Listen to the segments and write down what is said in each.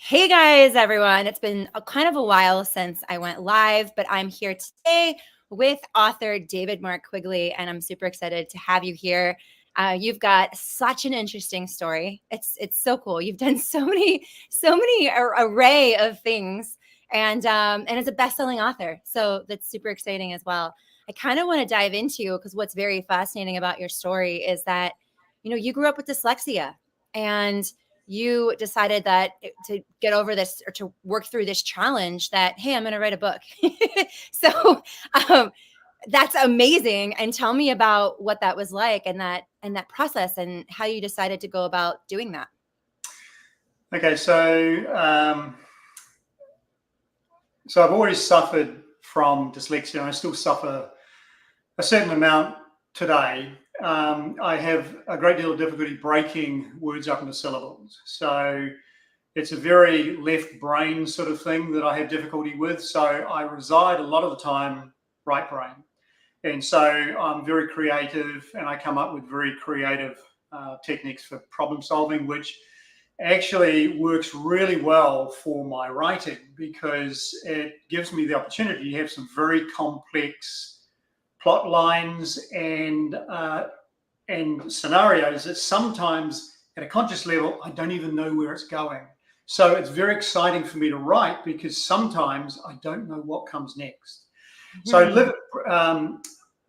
Hey guys, everyone. It's been kind of a while since I went live, but I'm here today with author Mark Quigley, and I'm super excited to have you here. You've got such an interesting story. It's so cool. You've done so many array of things, and as a best-selling author, so that's super exciting as well. I kind of want to dive into, because what's very fascinating about your story is that you grew up with dyslexia, and you decided that to get over this, or to work through this challenge, that, hey, I'm going to write a book. So um, that's amazing. And tell me about what that was like, and that process, and how you decided to go about doing that. Okay, so I've always suffered from dyslexia, and I still suffer a certain amount today. I have a great deal of difficulty breaking words up into syllables. So it's a very left brain sort of thing that I have difficulty with. So I reside a lot of the time right brain. And so I'm very creative, and I come up with very creative techniques for problem solving, which actually works really well for my writing, because it gives me the opportunity to have some very complex plot lines and scenarios that sometimes at a conscious level I don't even know where it's going. So it's very exciting for me to write, because sometimes I don't know what comes next. Mm-hmm.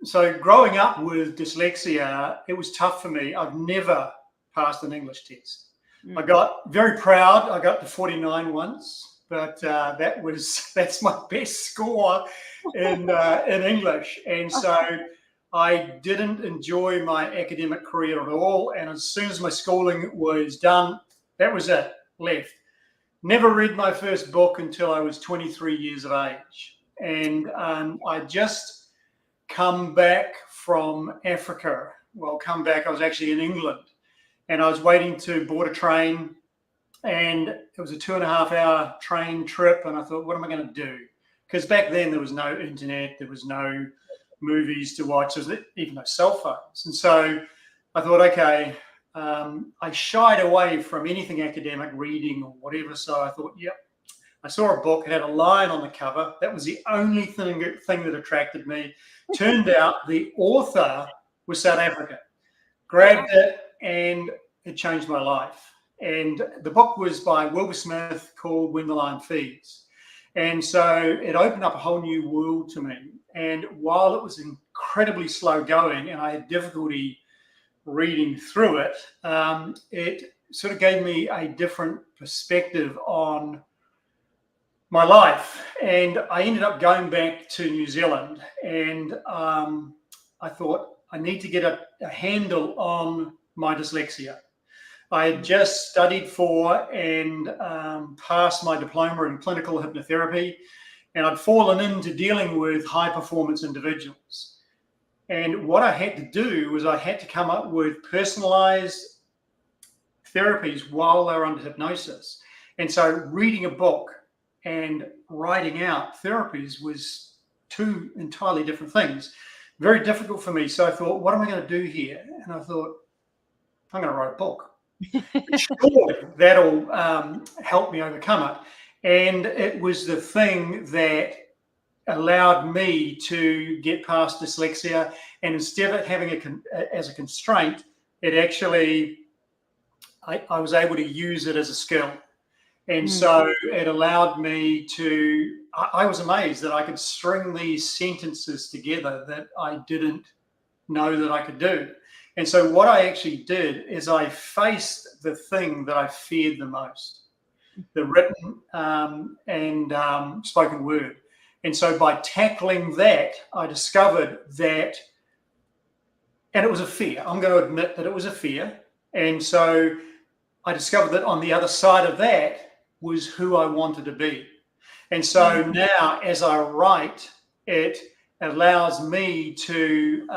So growing up with dyslexia, it was tough for me. I've never passed an English test. Mm-hmm. I got very proud. I got to 49 once, but that's my best score in English. And so I didn't enjoy my academic career at all. And as soon as my schooling was done, that was it, left. Never read my first book until I was 23 years of age. And I just come back from Africa. Well, I was actually in England, and I was waiting to board a train, and it was a 2.5 hour train trip. And I thought, what am I going to do? Because back then there was no internet, there was no movies to watch, there was even no cell phones. And so I thought, okay, I shied away from anything academic, reading or whatever. So I thought, yep. I saw a book, it had a lion on the cover. That was the only thing that attracted me. Turned out the author was South African. Grabbed it, and it changed my life. And the book was by Wilbur Smith, called When the Lion Feeds. And so it opened up a whole new world to me. And while it was incredibly slow going and I had difficulty reading through it, it sort of gave me a different perspective on my life. And I ended up going back to New Zealand, and I thought, I need to get a handle on my dyslexia. I had just studied for and passed my diploma in clinical hypnotherapy, and I'd fallen into dealing with high performance individuals. And what I had to do was I had to come up with personalized therapies while they were under hypnosis. And so reading a book and writing out therapies was two entirely different things. Very difficult for me. So I thought, what am I going to do here? And I thought, I'm going to write a book. Surely that'll help me overcome it. And it was the thing that allowed me to get past dyslexia. And instead of having it as a constraint, it actually, I was able to use it as a skill. And so it allowed me to, I was amazed that I could string these sentences together that I didn't know that I could do. And so what I actually did is I faced the thing that I feared the most, the written and spoken word. And so by tackling that, I discovered that, and it was a fear. I'm going to admit that it was a fear. And so I discovered that on the other side of that was who I wanted to be. And so now as I write, it allows me to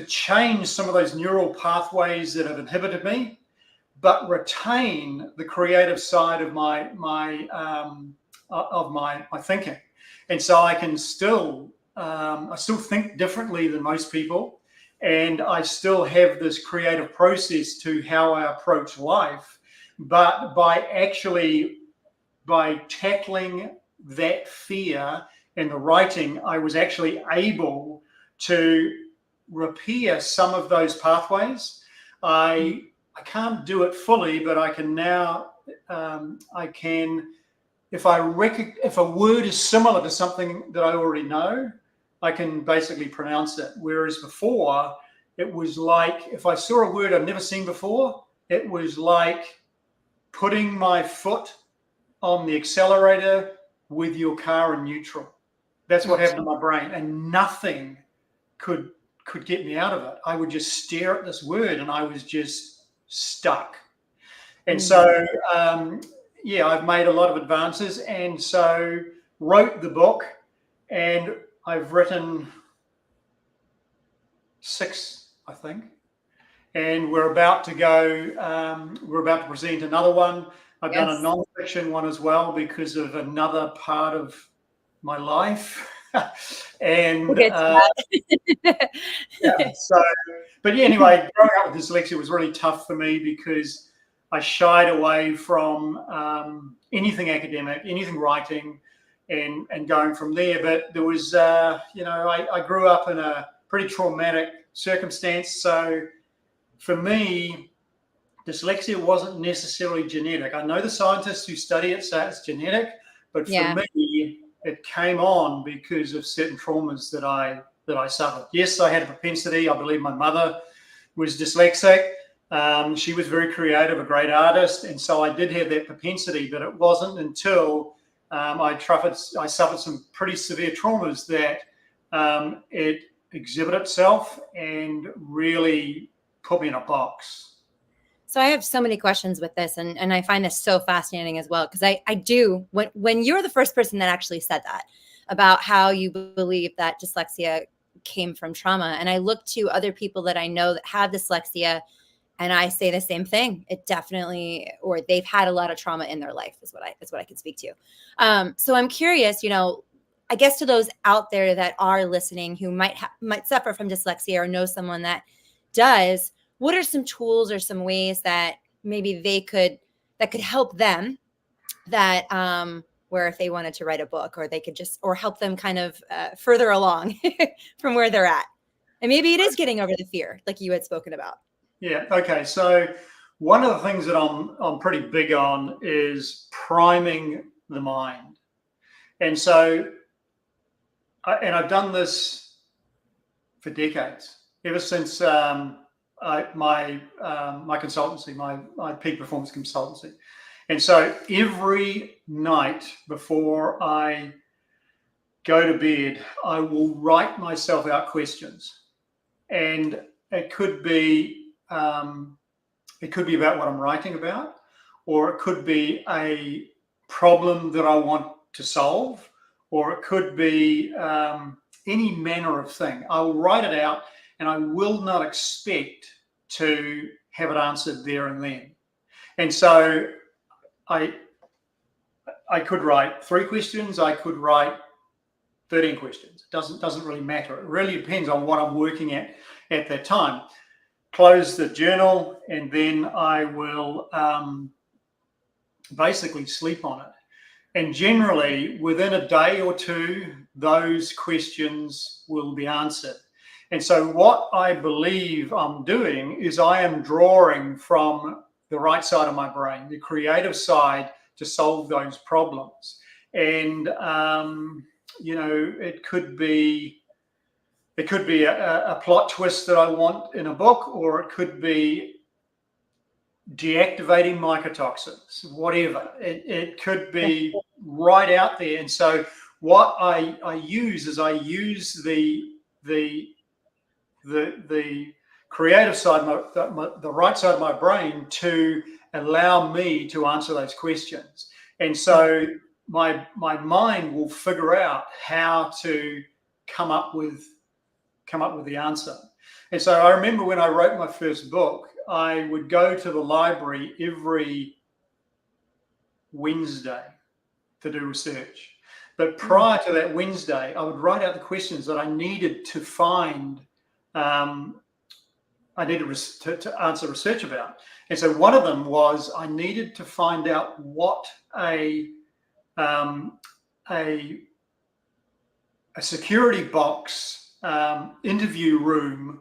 change some of those neural pathways that have inhibited me, but retain the creative side of my thinking. And so I can still think differently than most people, and I still have this creative process to how I approach life, But by tackling that fear in the writing, I was actually able to repair some of those pathways. I can't do it fully, but I can now. I can, if a word is similar to something that I already know, I can basically pronounce it. Whereas before, it was like if I saw a word I've never seen before, it was like putting my foot on the accelerator with your car in neutral. That's what happened to my brain, and nothing could get me out of it. I would just stare at this word, and I was just stuck. And so, I've made a lot of advances, and so wrote the book, and I've written 6, I think, and we're about to present another one. I've done a non-fiction one as well because of another part of my life. And anyway, growing up with dyslexia was really tough for me because I shied away from anything academic, anything writing, and going from there. But there was, I grew up in a pretty traumatic circumstance. So for me, dyslexia wasn't necessarily genetic. I know the scientists who study it say it's genetic, but for me, it came on because of certain traumas that I suffered. Yes, I had a propensity. I believe my mother was dyslexic. She was very creative, a great artist, and so I did have that propensity. But it wasn't until I suffered some pretty severe traumas that it exhibited itself and really put me in a box. So I have so many questions with this, and I find this so fascinating as well, because I do, when you're the first person that actually said that about how you believe that dyslexia came from trauma, and I look to other people that I know that have dyslexia, and I say the same thing. It definitely, or they've had a lot of trauma in their life is what I can speak to. So I'm curious, I guess to those out there that are listening who might suffer from dyslexia or know someone that does, what are some tools or some ways that maybe that could help them, that where if they wanted to write a book, or they could or help them kind of further along from where they're at? And maybe it is getting over the fear like you had spoken about. Yeah. Okay. So one of the things that I'm pretty big on is priming the mind. And so, I've done this for decades, ever since my consultancy, my peak performance consultancy. And so every night before I go to bed, I will write myself out questions, and it could be about what I'm writing about, or it could be a problem that I want to solve, or it could be any manner of thing. I will write it out, and I will not expect to have it answered there and then. And so I could write 3 questions. I could write 13 questions. It doesn't really matter. It really depends on what I'm working at that time. Close the journal, and then I will basically sleep on it. And generally, within a day or two, those questions will be answered. And so what I believe I'm doing is I am drawing from the right side of my brain, the creative side, to solve those problems. And, it could be a plot twist that I want in a book, or it could be deactivating mycotoxins, whatever. It could be right out there. And so what I use is I use the creative side, the right side of my brain, to allow me to answer those questions. And so my mind will figure out how to come up with the answer. And so I remember when I wrote my first book, I would go to the library every Wednesday to do research. But prior to that Wednesday, I would write out the questions that I needed to find to answer research about. And so one of them was I needed to find out what a security box interview room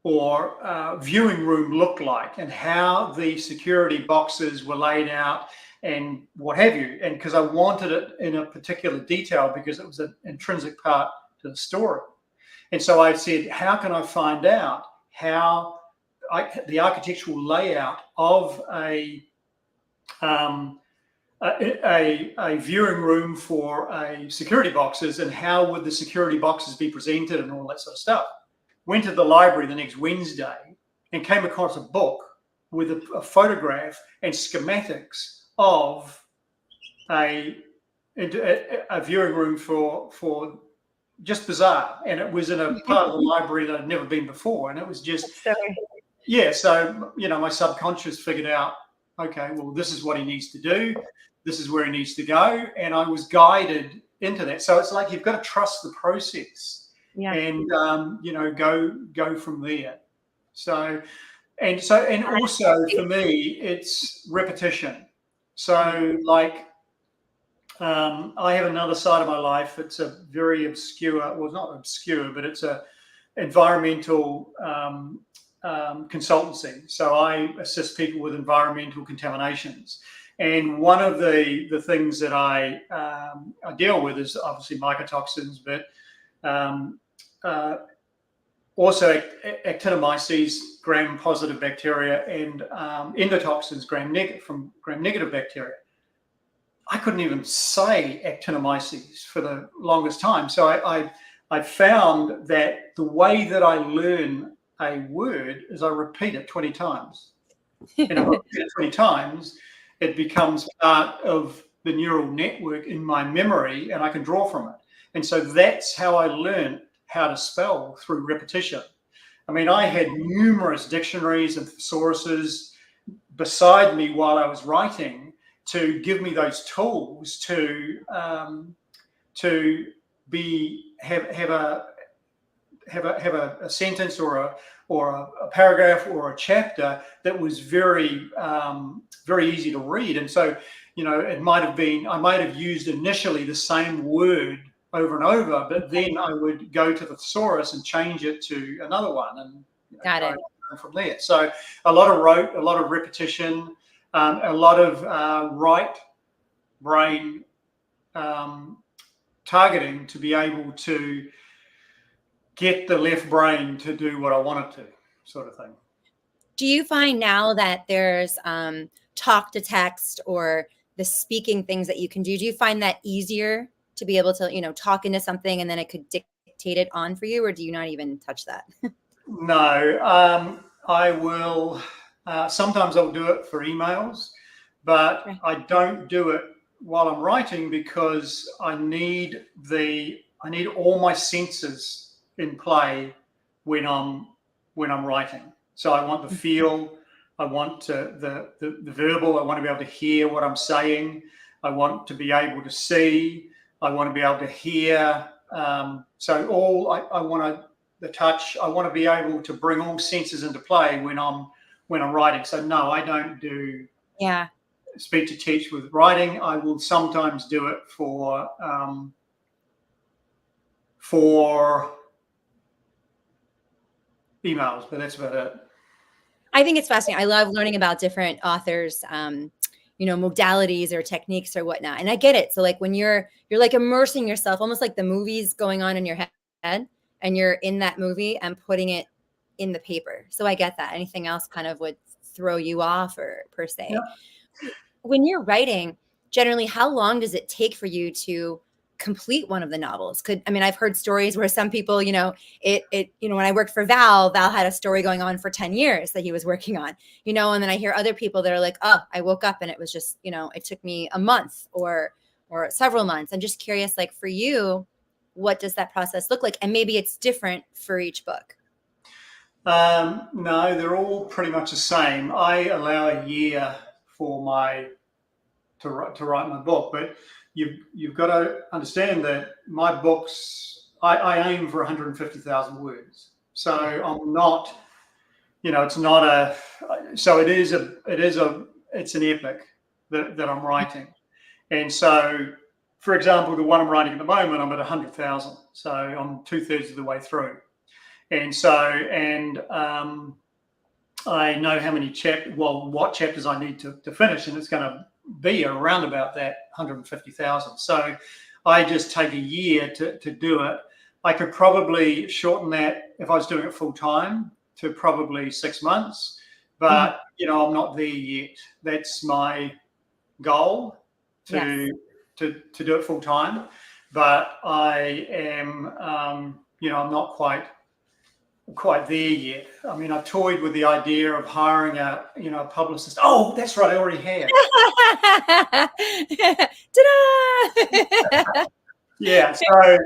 or viewing room looked like, and how the security boxes were laid out and what have you. And because I wanted it in a particular detail because it was an intrinsic part to the story. And so I said, how can I find out how the architectural layout of a viewing room for a security boxes, and how would the security boxes be presented and all that sort of stuff. Went to the library the next Wednesday and came across a book with a photograph and schematics of a viewing room for just bizarre. And it was in a part of the library that I'd never been before. And it was just, yeah. So, my subconscious figured out, okay, well, this is what he needs to do. This is where he needs to go. And I was guided into that. So it's like, you've got to trust the process. Yeah. And go from there. So also for me, it's repetition. So like I have another side of my life. It's a very obscure, well, not obscure, but it's a environmental consultancy. So I assist people with environmental contaminations. And one of the things that I deal with is obviously mycotoxins, but also actinomyces, gram-positive bacteria, and endotoxins, gram-negative bacteria. I couldn't even say actinomyces for the longest time. So I found that the way that I learn a word is I repeat it 20 times. And if I repeat it 20 times, it becomes part of the neural network in my memory, and I can draw from it. And so that's how I learned how to spell, through repetition. I mean, I had numerous dictionaries and thesauruses beside me while I was writing to give me those tools to have a sentence or a paragraph or a chapter that was very easy to read. And so, it might have been, I might have used initially the same word over and over, but then I would go to the thesaurus and change it to another one, and got it from there. So a lot of repetition, a lot of right brain targeting to be able to get the left brain to do what I want it to, sort of thing. Do you find now that there's talk to text or the speaking things that you can do? Do you find that easier to be able to, talk into something and then it could dictate it on for you, or do you not even touch that? No, I will. Sometimes I'll do it for emails, but I don't do it while I'm writing because I need all my senses in play when I'm writing. So I want the feel, I want the verbal, I want to be able to hear what I'm saying, I want to be able to see, I want to be able to hear. So I want the touch. I want to be able to bring all senses into play when I'm writing. So no, I don't do speech to teach with writing. I will sometimes do it for emails, but that's about it. I think it's fascinating. I love learning about different authors, modalities or techniques or whatnot. And I get it. So like when you're like immersing yourself, almost like the movie's going on in your head and you're in that movie and putting it in the paper. So I get that. Anything else kind of would throw you off or per se. Yeah. When you're writing, generally, how long does it take for you to complete one of the novels? I've heard stories where some people, when I worked for Val had a story going on for 10 years that he was working on, and then I hear other people that are like, oh, I woke up and it was just, it took me a month or several months. I'm just curious, like for you, what does that process look like? And maybe it's different for each book. No, they're all pretty much the same. I allow a year for to write my book, but you've got to understand that my books, I aim for 150,000 words. So I'm not it's not a, so it's an epic that I'm writing. And so, for example, the one I'm writing at the moment, I'm at 100,000. So I'm 2/3 of the way through. And so, I know how many what chapters I need to finish, and it's going to be around about that 150,000. So I just take a year to do it. I could probably shorten that if I was doing it full time to probably 6 months, but I'm not there yet. That's my goal to do it full time, but I am, I'm not quite there yet. I mean, I toyed with the idea of hiring a publicist. Oh, that's right, I already have. Ta-da! Yeah, so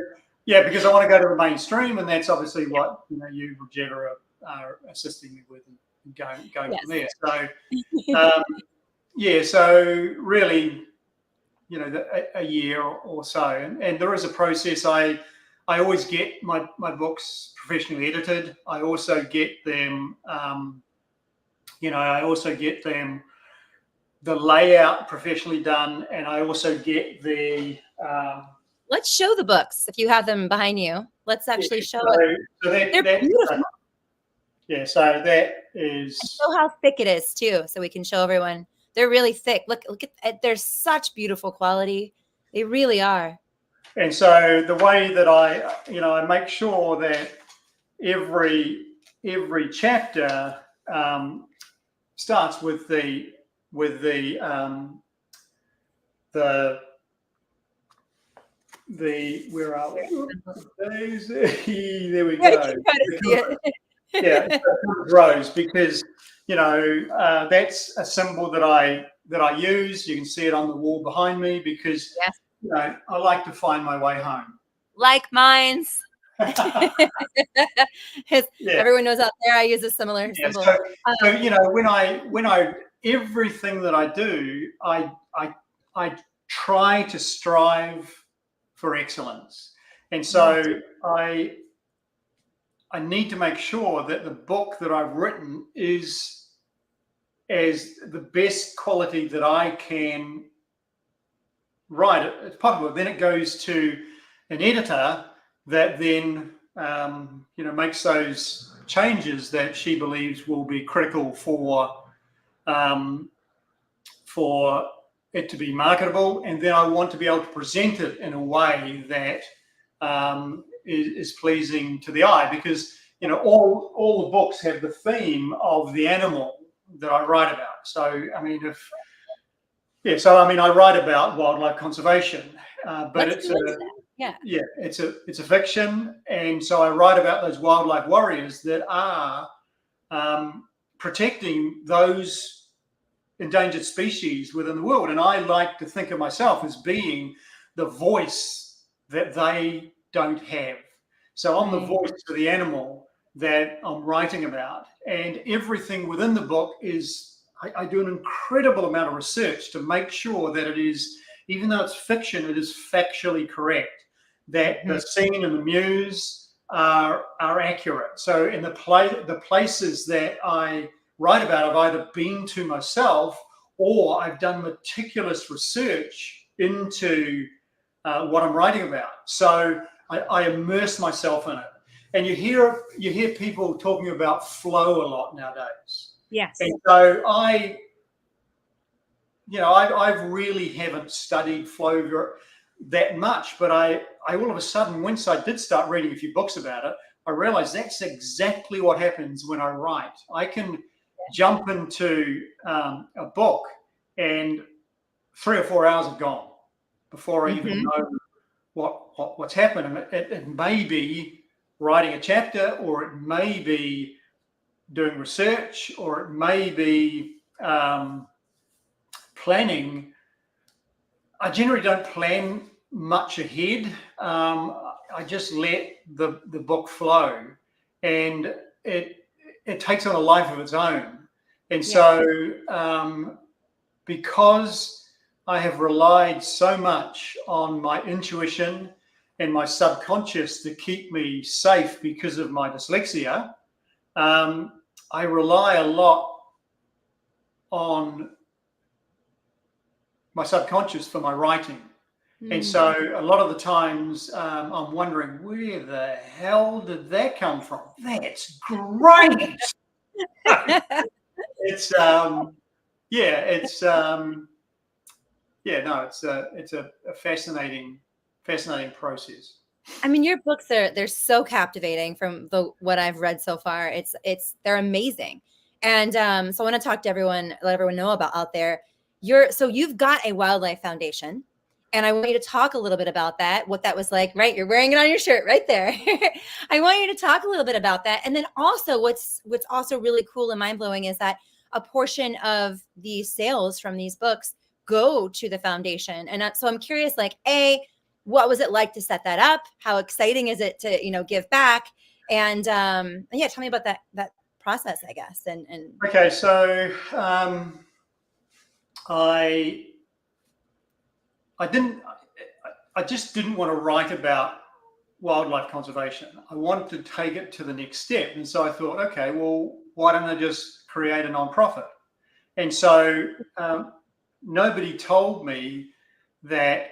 because I want to go to the mainstream, and that's obviously what you, Bridgetta, are assisting me with, and going from there. So so really, a year or so, and there is a process. I always get my books professionally edited. I also get them, the layout professionally done, and I also get the. Let's show the books if you have them behind you. Let's actually show it. So they're beautiful. So that is. And show how thick it is too, so we can show everyone. They're really thick. Look at. They're such beautiful quality. They really are. And so the way that I make sure that every chapter starts with the where are we? There we go. Rose, because that's a symbol that I use. You can see it on the wall behind me, because I like to find my way home. Like mines. Everyone knows out there I use a similar symbol. So when I everything that I do, I try to strive for excellence, and so I need to make sure that the book that I've written is as the best quality that I can write it as possible. Then it goes to an editor that then makes those changes that she believes will be critical for it to be marketable, and then I want to be able to present it in a way that is pleasing to the eye, because all the books have the theme of the animal that I write about. So I mean, I write about wildlife conservation, but it's a fiction, and so I write about those wildlife warriors that are protecting those endangered species within the world, and I like to think of myself as being the voice that they don't have. So I'm the voice for the animal that I'm writing about, and everything within the book is, I do an incredible amount of research to make sure that it is, even though it's fiction, it is factually correct, that the scene and the muse are accurate. So in the places that I write about, I've either been to myself, or I've done meticulous research into what I'm writing about. So I immerse myself in it. And you hear people talking about flow a lot nowadays. Yes. And so I really haven't studied flow that much, but I all of a sudden, once I did start reading a few books about it, I realized that's exactly what happens when I write. I can jump into a book, and 3 or 4 hours have gone before I even know what's happened. And it may be writing a chapter, or it may be doing research, or it may be planning. I generally don't plan much ahead. I just let the book flow, and it takes on a life of its own. And so because I have relied so much on my intuition and my subconscious to keep me safe because of my dyslexia, I rely a lot on my subconscious for my writing. And so a lot of the times I'm wondering, where the hell did that come from? That's great. It's it's a fascinating process. I mean, your books they're so captivating from what I've read so far. They're amazing. And so I want to talk to everyone, let everyone know about out there. You've got a wildlife foundation, and I want you to talk a little bit about that, what that was like, right? You're wearing it on your shirt right there. I want you to talk a little bit about that. And then also what's also really cool and mind-blowing is that a portion of the sales from these books go to the foundation. And so I'm curious, like, what was it like to set that up? How exciting is it to, give back? And yeah, tell me about that process, I guess. And okay, so I just didn't want to write about wildlife conservation. I wanted to take it to the next step. And so I thought, okay, well, why don't I just create a nonprofit? And so nobody told me that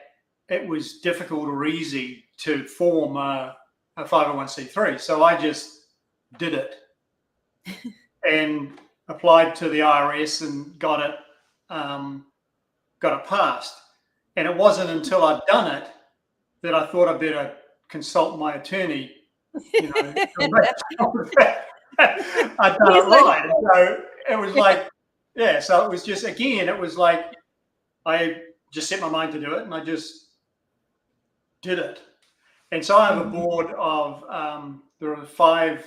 it was difficult or easy to form a 501c3. So I just did it and applied to the IRS and got it passed. And it wasn't until I'd done it that I thought I'd better consult my attorney. I'd done it right. And so it was like, yeah. So it was just, again, it was like I just set my mind to do it, and I just did it. And so I have a board of there are five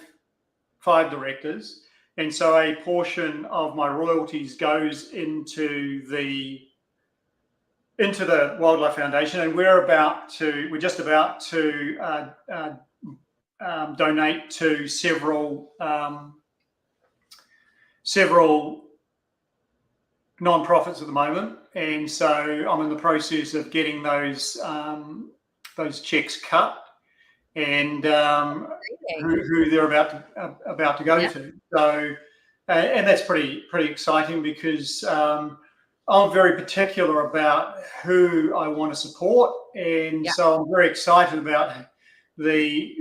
directors, and so a portion of my royalties goes into the Wildlife Foundation, and we're just about to donate to several non-profits at the moment, and so I'm in the process of getting those checks cut, and who they're about to go to. So, and that's pretty exciting because I'm very particular about who I want to support, and so I'm very excited about the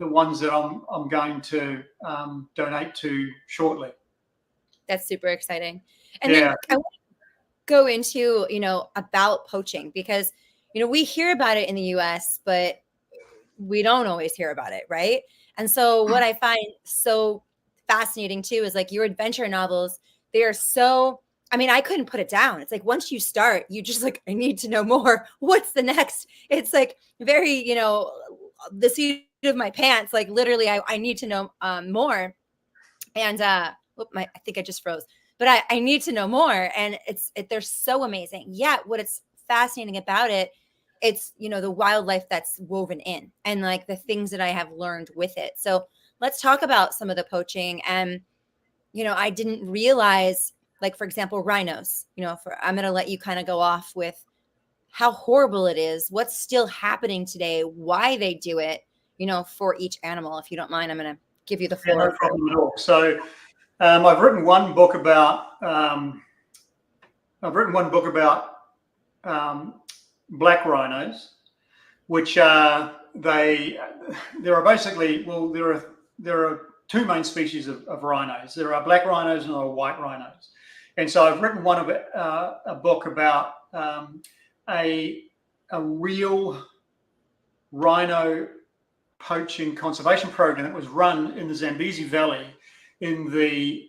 ones that I'm going to donate to shortly. That's super exciting. And then I want to go into about poaching, because we hear about it in the US, but we don't always hear about it, right? And so what I find so fascinating too is like your adventure novels. They are so, I mean, I couldn't put it down. It's like once you start, you just like, I need to know more. What's the next? It's like very, the seat of my pants. Like literally, I need to know more. And I think I just froze. But I need to know more. And they're so amazing. Yet what it's fascinating about it, it's, the wildlife that's woven in and like the things that I have learned with it. So let's talk about some of the poaching. And, I didn't realize, like, for example, rhinos, I'm going to let you kind of go off with how horrible it is, what's still happening today, why they do it, for each animal. If you don't mind, I'm going to give you the floor. Yeah, no problem at all. So I've written one book about black rhinos, which there are basically, well, there are two main species of rhinos. There are black rhinos and there are white rhinos. And so I've written a book about a real rhino poaching conservation program that was run in the Zambezi Valley in the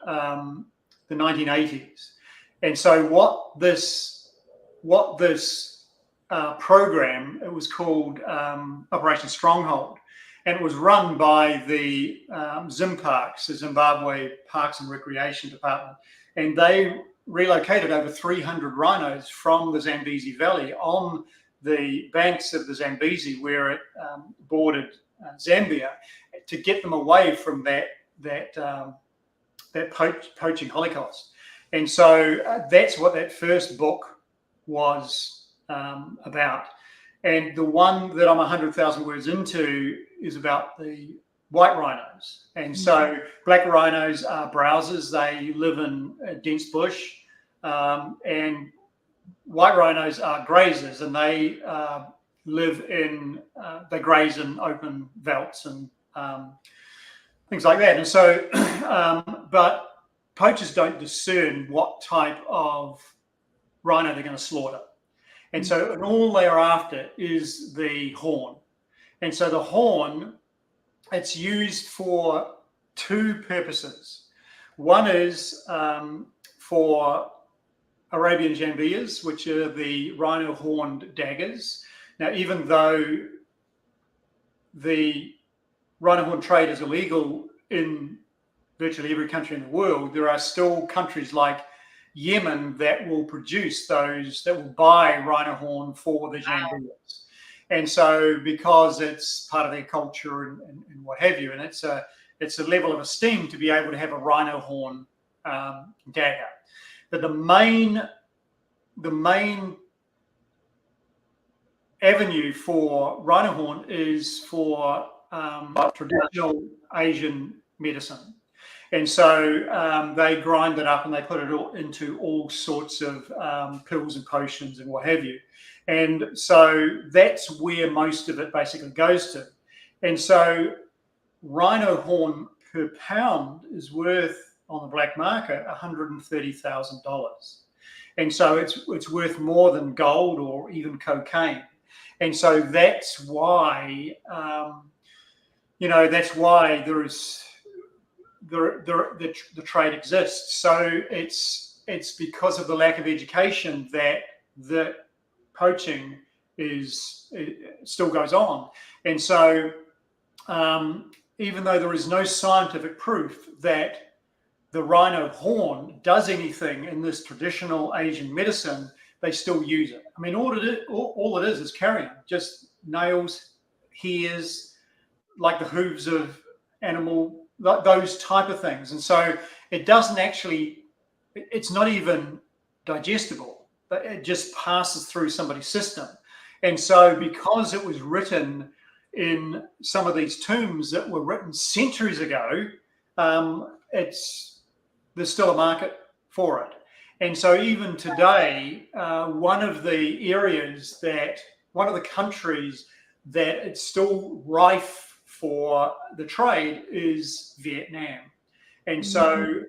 1980s. And so what this program, it was called Operation Stronghold, and it was run by the ZimParks, the Zimbabwe Parks and Recreation Department, and they relocated over 300 rhinos from the Zambezi Valley on the banks of the Zambezi, where it bordered Zambia, to get them away from that poaching holocaust. And so that's what that first book was about. And the one that I'm 100,000 words into is about the white rhinos. And so black rhinos are browsers. They live in dense bush. And white rhinos are grazers, and they they graze in open velds and things like that. And so, but poachers don't discern what type of rhino they're going to slaughter. And so, and all they're after is the horn. And so the horn, it's used for two purposes. One is for Arabian jambias, which are the rhino horned daggers. Now, even though the rhino horn trade is illegal in virtually every country in the world, there are still countries like Yemen that will produce those, that will buy rhino horn for the jambias. And so, because it's part of their culture and what have you, and it's a level of esteem to be able to have a rhino horn dagger. But the main avenue for rhino horn is for traditional Asian medicine. And so they grind it up and they put it all into all sorts of pills and potions and what have you. And so that's where most of it basically goes to. And so rhino horn per pound is worth, on the black market, $130,000. And so it's worth more than gold or even cocaine. And so that's why, that's why the trade exists. So it's because of the lack of education that the poaching still goes on. And so even though there is no scientific proof that the rhino horn does anything in this traditional Asian medicine, they still use it. I mean, all it is carrion, just nails, hairs, like the hooves of animal, those type of things. And so it doesn't actually, it's not even digestible, but it just passes through somebody's system. And so because it was written in some of these tombs that were written centuries ago, there's still a market for it. And so even today, one of the countries that it's still rife for the trade is Vietnam. And so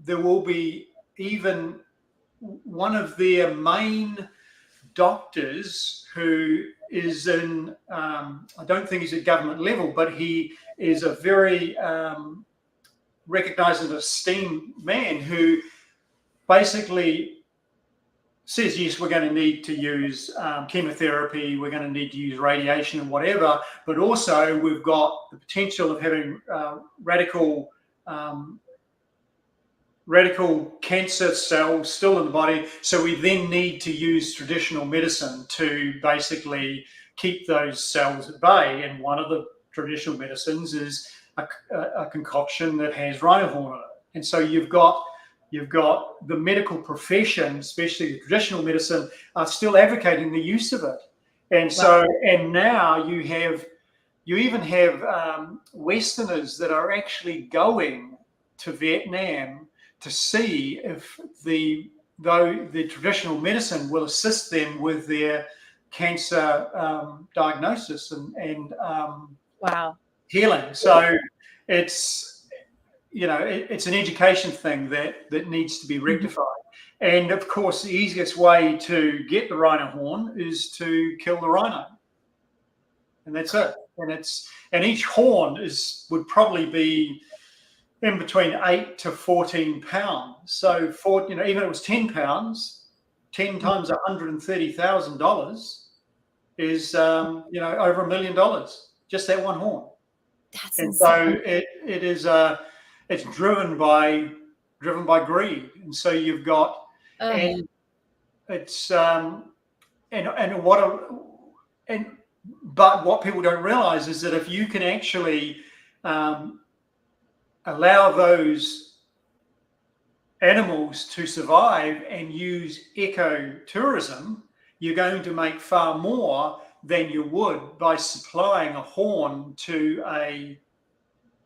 there will be even one of their main doctors who is in, I don't think he's at government level, but he is a very recognized and esteemed man who basically says, yes, we're going to need to use chemotherapy, we're going to need to use radiation and whatever, but also we've got the potential of having radical cancer cells still in the body. So we then need to use traditional medicine to basically keep those cells at bay. And one of the traditional medicines is a concoction that has rhino horn in it. And so you've got the medical profession, especially the traditional medicine, are still advocating the use of it. And so, and now you even have Westerners that are actually going to Vietnam to see if the traditional medicine will assist them with their cancer diagnosis and healing. So it's an education thing that needs to be rectified. And of course, the easiest way to get the rhino horn is to kill the rhino, and that's it. And each horn would probably be in between 8 to 14 pounds. So even if it was 10 pounds, 10 times $130,000 is over $1 million. Just that one horn. That's and insane. So it's driven by greed. And so you've got and it's but what people don't realize is that if you can actually allow those animals to survive and use ecotourism, you're going to make far more than you would by supplying a horn to a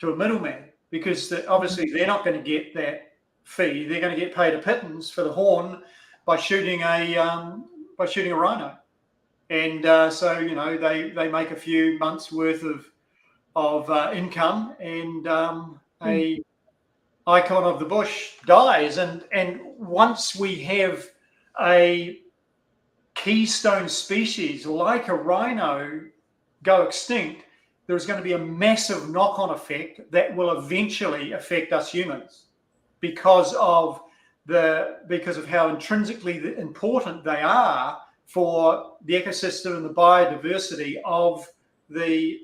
to a middleman, because obviously they're not going to get that fee. They're going to get paid a pittance for the horn by shooting a rhino, and so they make a few months worth of income, and a icon of the bush dies, and once we have a keystone species like a rhino go extinct, there's going to be a massive knock-on effect that will eventually affect us humans because of how intrinsically important they are for the ecosystem and the biodiversity of those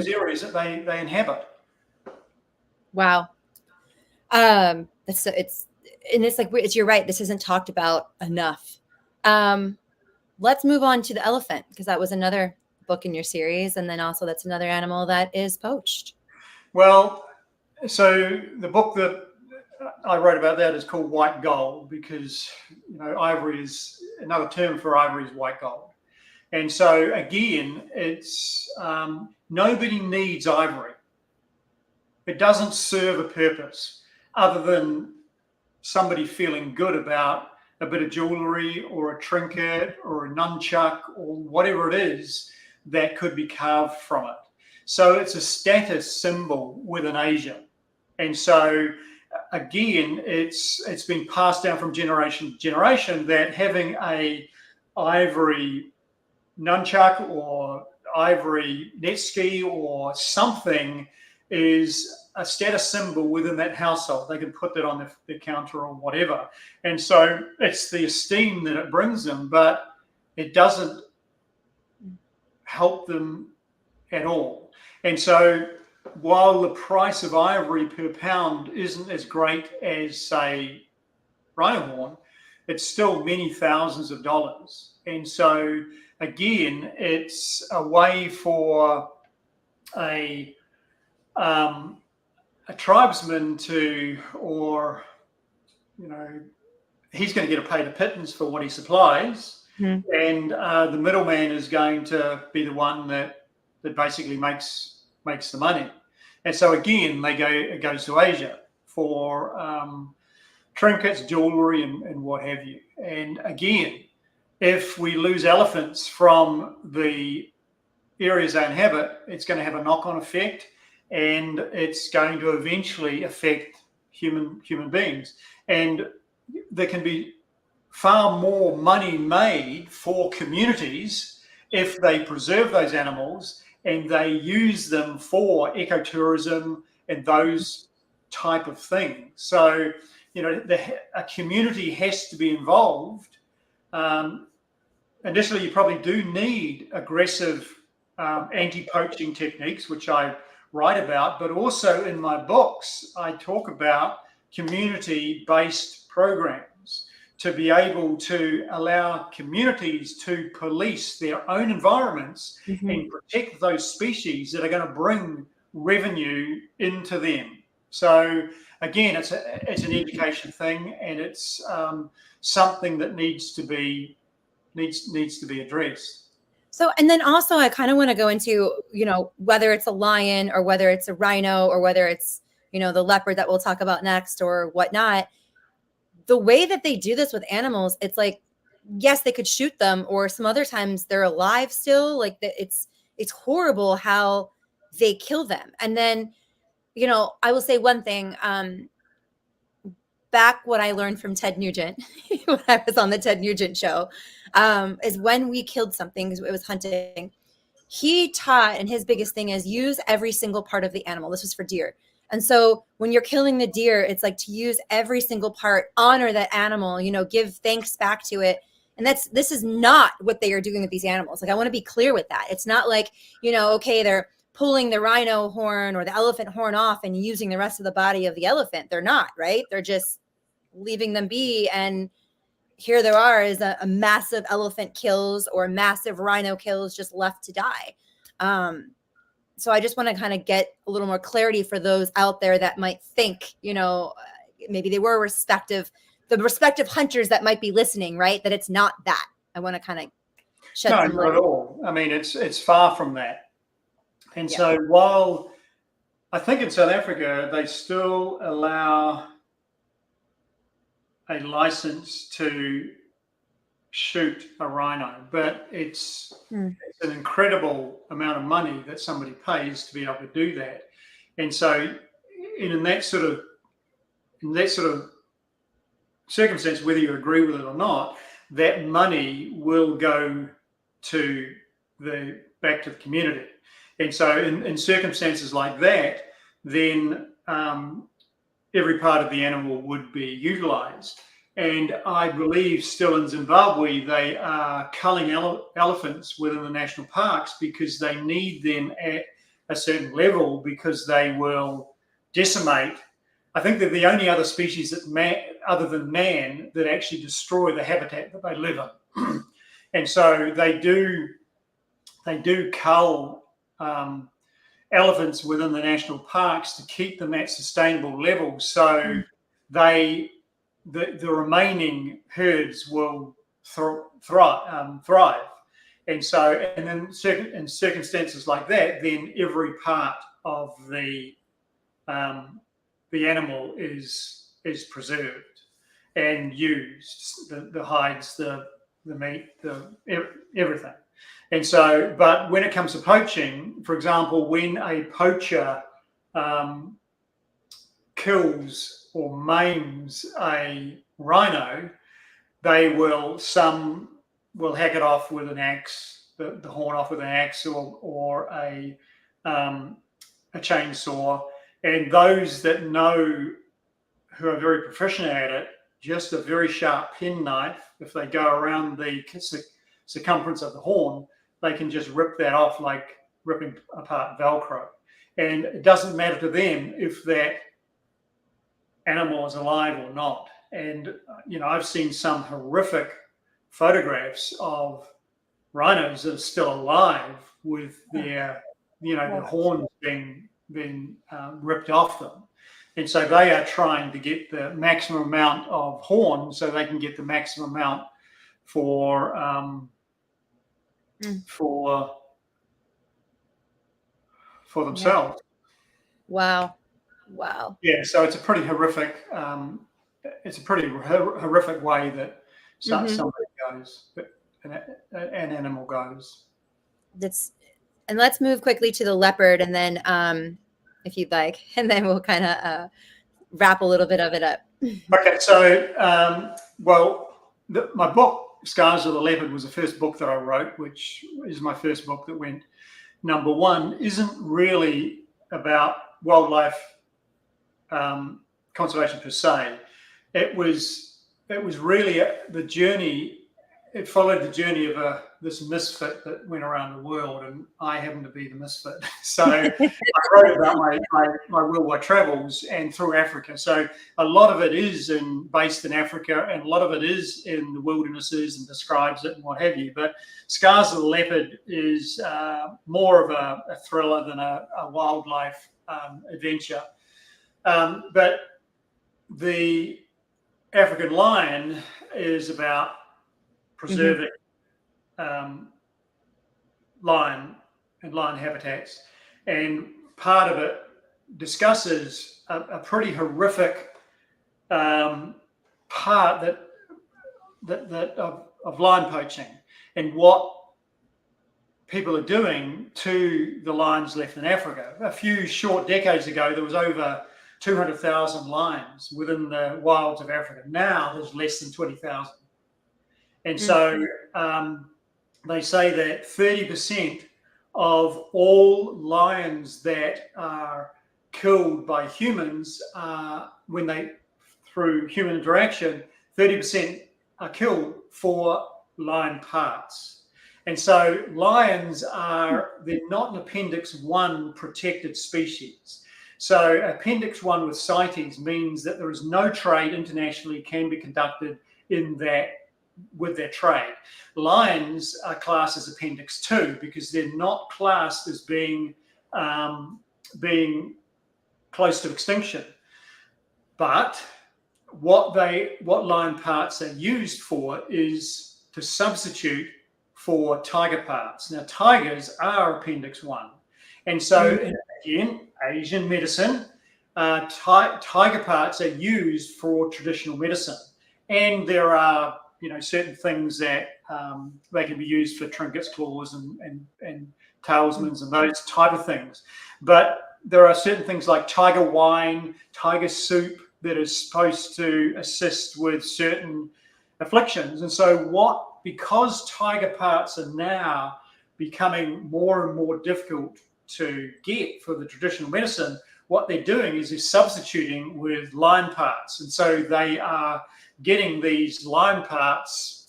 areas that they inhabit. Wow. You're right. This isn't talked about enough. Let's move on to the elephant, because that was another book in your series. And then also that's another animal that is poached. Well, so the book that I wrote about that is called White Gold, because ivory is another term for ivory is white gold. And so again, it's nobody needs ivory. It doesn't serve a purpose other than somebody feeling good about a bit of jewelry or a trinket or a nunchuck or whatever it is that could be carved from it. So it's a status symbol within Asia. And so again, it's been passed down from generation to generation that having a ivory nunchuck or ivory net ski or something is a status symbol within that household. They can put that on the counter or whatever. And so it's the esteem that it brings them, but it doesn't help them at all. And so while the price of ivory per pound isn't as great as, say, rhino horn, it's still many thousands of dollars. And so again, it's a way for a tribesman he's going to get paid a pittance for what he supplies, and the middleman is going to be the one that basically makes the money. And so again, it goes to Asia for trinkets, jewelry, and what have you. And again, if we lose elephants from the areas they inhabit, it's going to have a knock-on effect, and it's going to eventually affect human beings. And there can be far more money made for communities if they preserve those animals and they use them for ecotourism and those type of things. So, a community has to be involved. Initially, you probably do need aggressive anti-poaching techniques, which I write about, but also in my books, I talk about community-based programs to be able to allow communities to police their own environments and protect those species that are going to bring revenue into them. So again, it's an education thing, and it's something that needs to be addressed. So, and then also I kind of want to go into, whether it's a lion or whether it's a rhino or whether it's, the leopard that we'll talk about next or whatnot, the way that they do this with animals, it's like, yes, they could shoot them, or some other times they're alive still. Like it's horrible how they kill them. And then, I will say one thing, back what I learned from Ted Nugent when I was on the Ted Nugent show, is when we killed something, it was hunting, he taught, and his biggest thing is use every single part of the animal. This was for deer. And so when you're killing the deer, it's like to use every single part, honor that animal, give thanks back to it. And this is not what they are doing with these animals. Like, I want to be clear with that. It's not like, okay, they're pulling the rhino horn or the elephant horn off and using the rest of the body of the elephant. They're not, right? They're just leaving them be. And here there is a massive elephant kills or massive rhino kills just left to die. So I just want to kind of get a little more clarity for those out there that might think, maybe they were the respective hunters that might be listening, right? That it's not that. I want to kind of shed some light. Not at all. I mean, it's far from that. And so while I think in South Africa, they still allow a license to shoot a rhino, but it's an incredible amount of money that somebody pays to be able to do that. And so in that sort of circumstance, whether you agree with it or not, that money will go back to the community. And so in circumstances like that, then every part of the animal would be utilized. And I believe still in Zimbabwe, they are culling elephants within the national parks because they need them at a certain level because they will decimate. I think they're the only other species other than man that actually destroy the habitat that they live in. And so they do cull elephants within the national parks to keep them at sustainable levels. So the remaining herds will thrive. And so, and then in circumstances like that, then every part of the animal is preserved and used, the hides, the meat, everything. And so, but when it comes to poaching, for example, when a poacher kills or maims a rhino, some will hack it off with an axe, the horn off with an axe or a chainsaw. And those that know, who are very proficient at it, just a very sharp penknife, if they go around the circumference of the horn, they can just rip that off like ripping apart Velcro. And it doesn't matter to them if that animal is alive or not. And, I've seen some horrific photographs of rhinos that are still alive with their, their horns being ripped off them. And so they are trying to get the maximum amount of horn so they can get the maximum amount for themselves. Wow. Yeah, so it's a pretty horrific. It's a pretty horrific way that somebody goes, an animal goes. And let's move quickly to the leopard, and then, if you'd like, and then we'll kind of wrap a little bit of it up. Okay, so my book Scars of the Leopard was the first book that I wrote, which is my first book that went #1. Isn't really about wildlife conservation per se. It was really the journey. It followed the journey of this misfit that went around the world, and I happened to be the misfit. So I wrote about my worldwide travels and through Africa. So a lot of it is based in Africa, and a lot of it is in the wildernesses and describes it and what have you. But Scars of the Leopard is more of a thriller than a wildlife adventure. But the African lion is about preserving lion and lion habitats, and part of it discusses a pretty horrific part of lion poaching and what people are doing to the lions left in Africa. A few short decades ago, there was over 200,000 lions within the wilds of Africa. Now there's less than 20,000. And so they say that 30% of all lions that are killed by humans, through human interaction, 30% are killed for lion parts. And so lions they're not an Appendix 1 protected species. So Appendix 1 with CITES means that there is no trade internationally can be conducted with their trade. Lions are classed as Appendix 2 because they're not classed as being close to extinction. But what lion parts are used for is to substitute for tiger parts. Now, tigers are Appendix 1, And so, again, Asian medicine, tiger parts are used for traditional medicine. And there are, certain things that they can be used for trinkets, claws, and talismans and those type of things. But there are certain things like tiger wine, tiger soup that is supposed to assist with certain afflictions. And so because tiger parts are now becoming more and more difficult to get for the traditional medicine, what they're doing is they're substituting with lion parts. And so they are getting these lion parts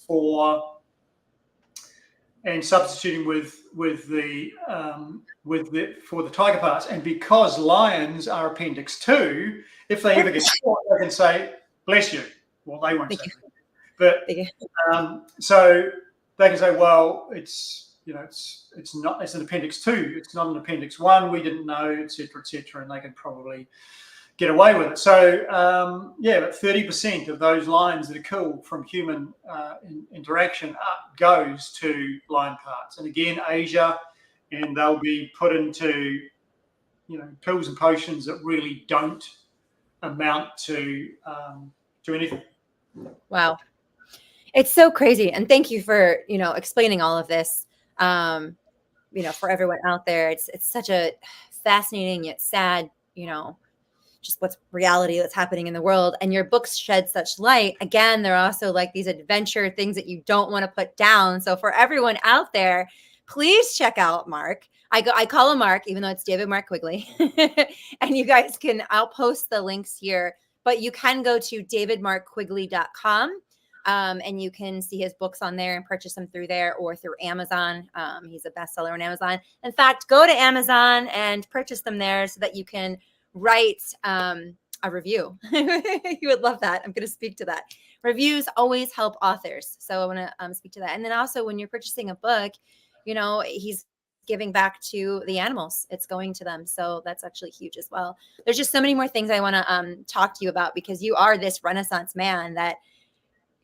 and substituting for the tiger parts. And because lions are Appendix 2, if they ever get caught, they can say, "Bless you." Well, they won't say that. But so they can say, "Well, it's an Appendix 2. It's not an Appendix 1. We didn't know," etc., etc., and they can probably get away with it. So, but 30% of those lions that are killed from human interaction goes to lion parts. And again, Asia, and they'll be put into, pills and potions that really don't amount to anything. Wow. It's so crazy. And thank you for, explaining all of this, for everyone out there. It's such a fascinating yet sad, just what's reality that's happening in the world. And your books shed such light. Again, they're also like these adventure things that you don't want to put down. So for everyone out there, please check out Mark. I call him Mark, even though it's David Mark Quigley. And you guys I'll post the links here, but you can go to davidmarkquigley.com. And you can see his books on there and purchase them through there or through Amazon. He's a bestseller on Amazon. In fact, go to Amazon and purchase them there so that you can write a review. You would love that. I'm going to speak to that. Reviews always help authors. So I want to speak to that. And then also when you're purchasing a book, he's giving back to the animals. It's going to them. So that's actually huge as well. There's just so many more things I want to talk to you about because you are this Renaissance man that,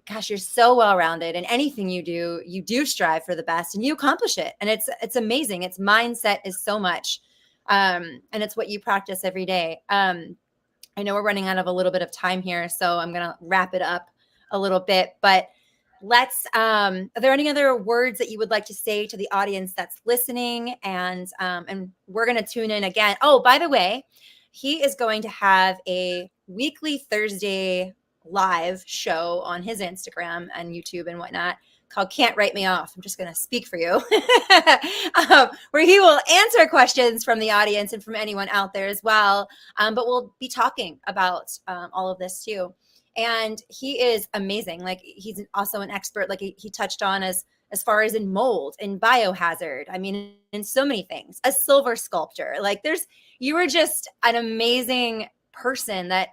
gosh, you're so well-rounded, and anything you do strive for the best and you accomplish it. And it's amazing. Its mindset is so much. And it's what you practice every day. I know we're running out of a little bit of time here, so I'm going to wrap it up a little bit, but are there any other words that you would like to say to the audience that's listening? And we're going to tune in again. Oh, by the way, he is going to have a weekly Thursday live show on his Instagram and YouTube and whatnot called Can't Write Me Off. I'm just going to speak for you, where he will answer questions from the audience and from anyone out there as well. But we'll be talking about all of this too. And he is amazing. Like, he's also an expert, like he touched on as far as in mold and biohazard. I mean, in so many things, a silver sculptor. Like, you were just an amazing person that,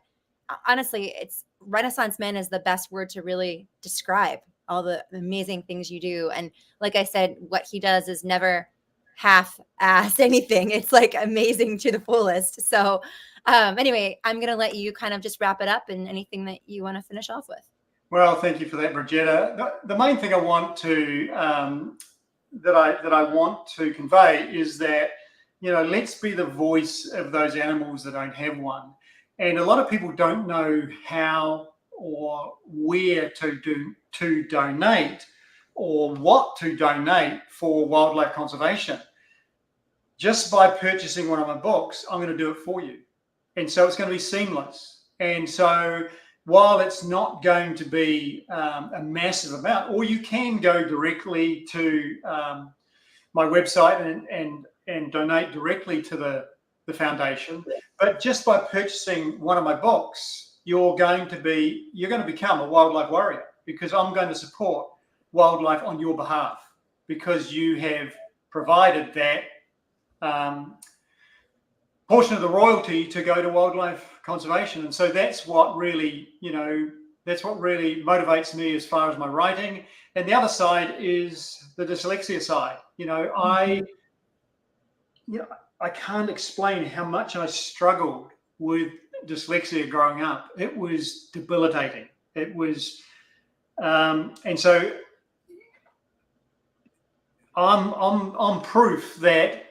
honestly, Renaissance man is the best word to really describe all the amazing things you do. And like I said, what he does is never half-ass anything. It's like amazing to the fullest. So anyway, I'm going to let you kind of just wrap it up and anything that you want to finish off with. Well, thank you for that, Bridgetta. The main thing I want to that I want to convey is that, let's be the voice of those animals that don't have one. And a lot of people don't know how or where to donate or what to donate for wildlife conservation. Just by purchasing one of my books, I'm going to do it for you. And so it's going to be seamless. And so while it's not going to be a massive amount, or you can go directly to my website and donate directly to the foundation, but just by purchasing one of my books, you're going to become a wildlife warrior, because I'm going to support wildlife on your behalf, because you have provided that portion of the royalty to go to wildlife conservation. And so that's what really motivates me as far as my writing. And the other side is the dyslexia side. I can't explain how much I struggled with dyslexia growing up. It was debilitating. It was, and so I'm proof that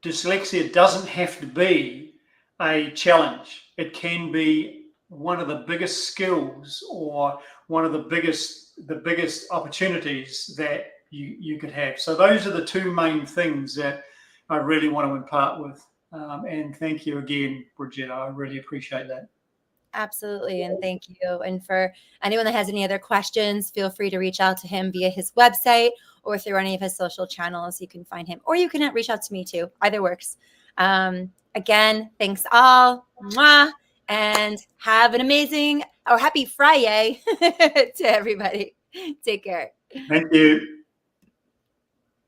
dyslexia doesn't have to be a challenge. It can be one of the biggest skills or one of the biggest opportunities that you could have. So those are the two main things that I really want to impart with. And thank you again, Bridgetta. I really appreciate that. Absolutely. And thank you. And for anyone that has any other questions, feel free to reach out to him via his website or through any of his social channels. You can find him, or you can reach out to me too. Either works. Again, thanks all. Mwah, and have an amazing or happy Friday to everybody. Take care. Thank you.